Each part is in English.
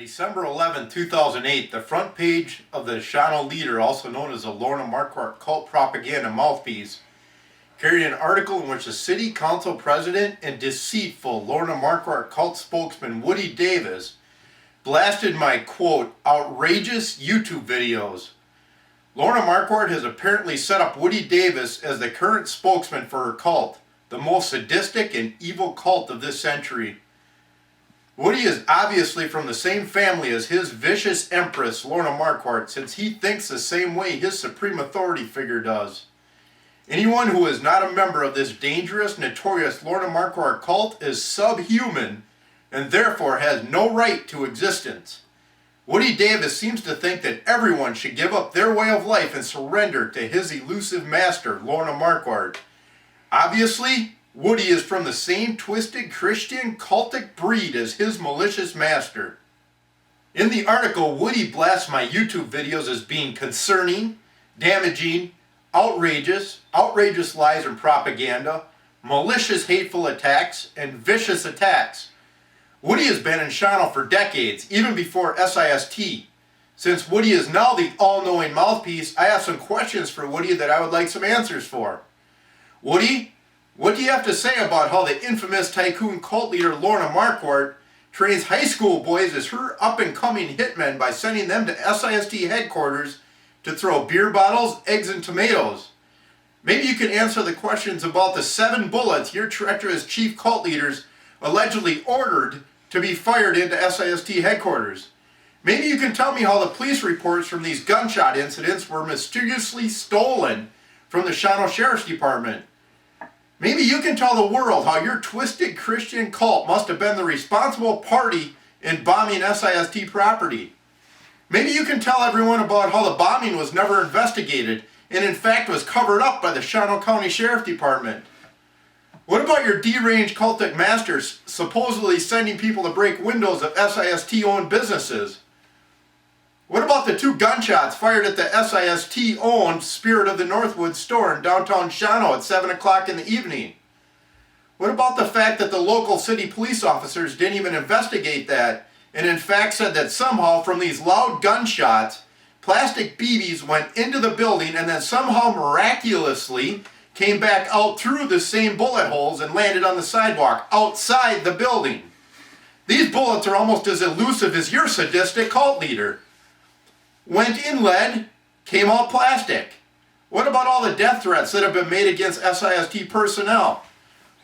December 11, 2008, the front page of the Shawano Leader, also known as the Lorna Marquardt cult propaganda mouthpiece, carried an article in which the city council president and deceitful Lorna Marquardt cult spokesman Woody Davis blasted my, quote, outrageous YouTube videos. Lorna Marquardt has apparently set up Woody Davis as the current spokesman for her cult, the most sadistic and evil cult of this century. Woody is obviously from the same family as his vicious empress, Lorna Marquardt, since he thinks the same way his supreme authority figure does. Anyone who is not a member of this dangerous, notorious Lorna Marquardt cult is subhuman and therefore has no right to existence. Woody Davis seems to think that everyone should give up their way of life and surrender to his elusive master, Lorna Marquardt. Obviously, Woody is from the same twisted Christian cultic breed as his malicious master. In the article, Woody blasts my YouTube videos as being concerning, damaging, outrageous lies and propaganda, malicious hateful attacks, and vicious attacks. Woody has been in Shawano for decades, even before SIST. Since Woody is now the all-knowing mouthpiece, I have some questions for Woody that I would like some answers for. Woody, what do you have to say about how the infamous tycoon cult leader Lorna Marquardt trains high school boys as her up-and-coming hitmen by sending them to SIST headquarters to throw beer bottles, eggs, and tomatoes? Maybe you can answer the questions about the 7 bullets your treacherous chief cult leaders allegedly ordered to be fired into SIST headquarters. Maybe you can tell me how the police reports from these gunshot incidents were mysteriously stolen from the Shawano Sheriff's Department. Maybe you can tell the world how your twisted Christian cult must have been the responsible party in bombing SIST property. Maybe you can tell everyone about how the bombing was never investigated and in fact was covered up by the Shawano County Sheriff Department. What about your deranged cultic masters supposedly sending people to break windows of SIST-owned businesses? What about the 2 gunshots fired at the SIST-owned Spirit of the Northwood store in downtown Shawano at 7 o'clock in the evening? What about the fact that the local city police officers didn't even investigate that and in fact said that somehow from these loud gunshots, plastic BBs went into the building and then somehow miraculously came back out through the same bullet holes and landed on the sidewalk outside the building? These bullets are almost as elusive as your sadistic cult leader. Went in lead, came out plastic. What about all the death threats that have been made against SIST personnel?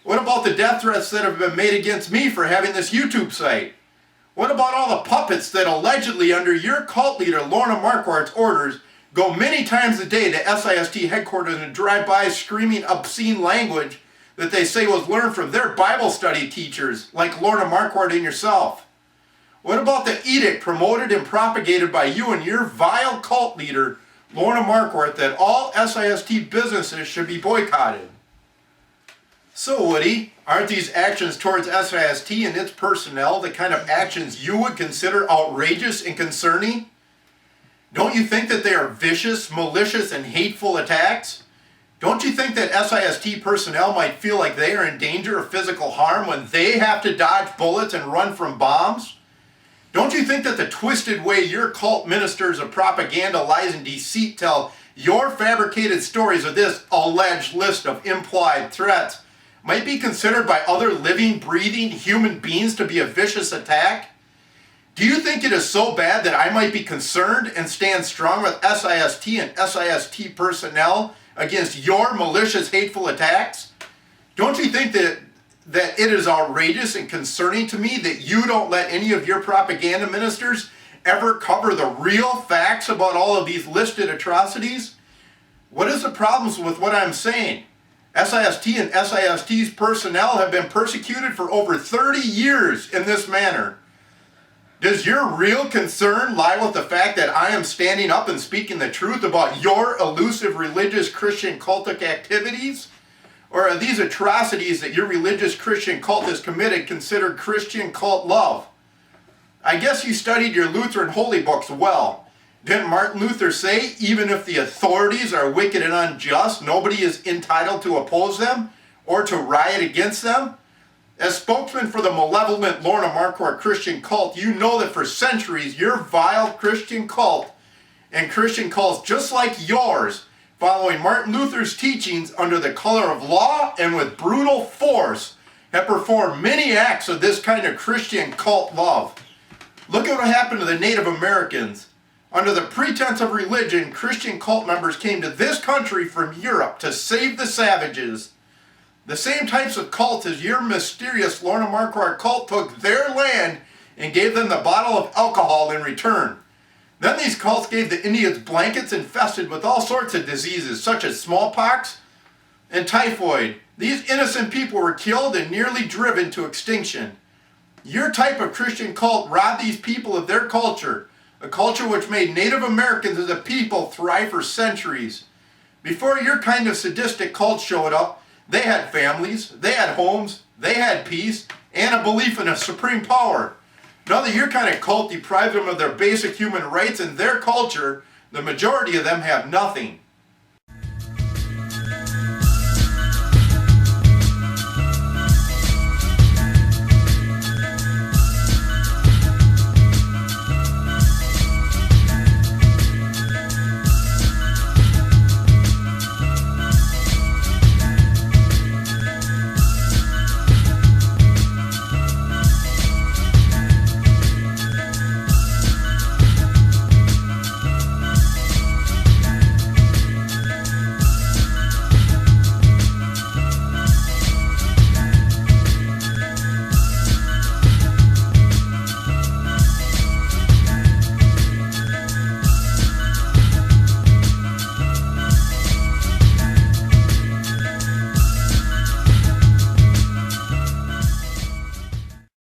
What about the death threats that have been made against me for having this YouTube site? What about all the puppets that allegedly under your cult leader Lorna Marquardt's orders go many times a day to SIST headquarters and drive by screaming obscene language that they say was learned from their Bible study teachers like Lorna Marquardt and yourself? What about the edict promoted and propagated by you and your vile cult leader, Lorna Marquardt, that all SIST businesses should be boycotted? So Woody, aren't these actions towards SIST and its personnel the kind of actions you would consider outrageous and concerning? Don't you think that they are vicious, malicious, and hateful attacks? Don't you think that SIST personnel might feel like they are in danger of physical harm when they have to dodge bullets and run from bombs? Don't you think that the twisted way your cult ministers of propaganda, lies, and deceit tell your fabricated stories of this alleged list of implied threats might be considered by other living, breathing human beings to be a vicious attack? Do you think it is so bad that I might be concerned and stand strong with SIST and SIST personnel against your malicious, hateful attacks? Don't you think that it is outrageous and concerning to me that you don't let any of your propaganda ministers ever cover the real facts about all of these listed atrocities? What is the problems with what I'm saying? SIST and SIST's personnel have been persecuted for over 30 years in this manner. Does your real concern lie with the fact that I am standing up and speaking the truth about your elusive religious Christian cultic activities? Or are these atrocities that your religious Christian cult has committed considered Christian cult love? I guess you studied your Lutheran holy books well. Didn't Martin Luther say, even if the authorities are wicked and unjust, nobody is entitled to oppose them or to riot against them? As spokesman for the malevolent Lorna Marquardt Christian cult, you know that for centuries your vile Christian cult and Christian cults just like yours, following Martin Luther's teachings under the color of law and with brutal force, have performed many acts of this kind of Christian cult love. Look at what happened to the Native Americans. Under the pretense of religion, Christian cult members came to this country from Europe to save the savages. The same types of cults as your mysterious Lorna Marquardt cult took their land and gave them the bottle of alcohol in return. Then these cults gave the Indians blankets infested with all sorts of diseases such as smallpox and typhoid. These innocent people were killed and nearly driven to extinction. Your type of Christian cult robbed these people of their culture, a culture which made Native Americans as a people thrive for centuries. Before your kind of sadistic cult showed up, they had families, they had homes, they had peace, and a belief in a supreme power. Now that your kind of cult deprived them of their basic human rights and their culture, the majority of them have nothing.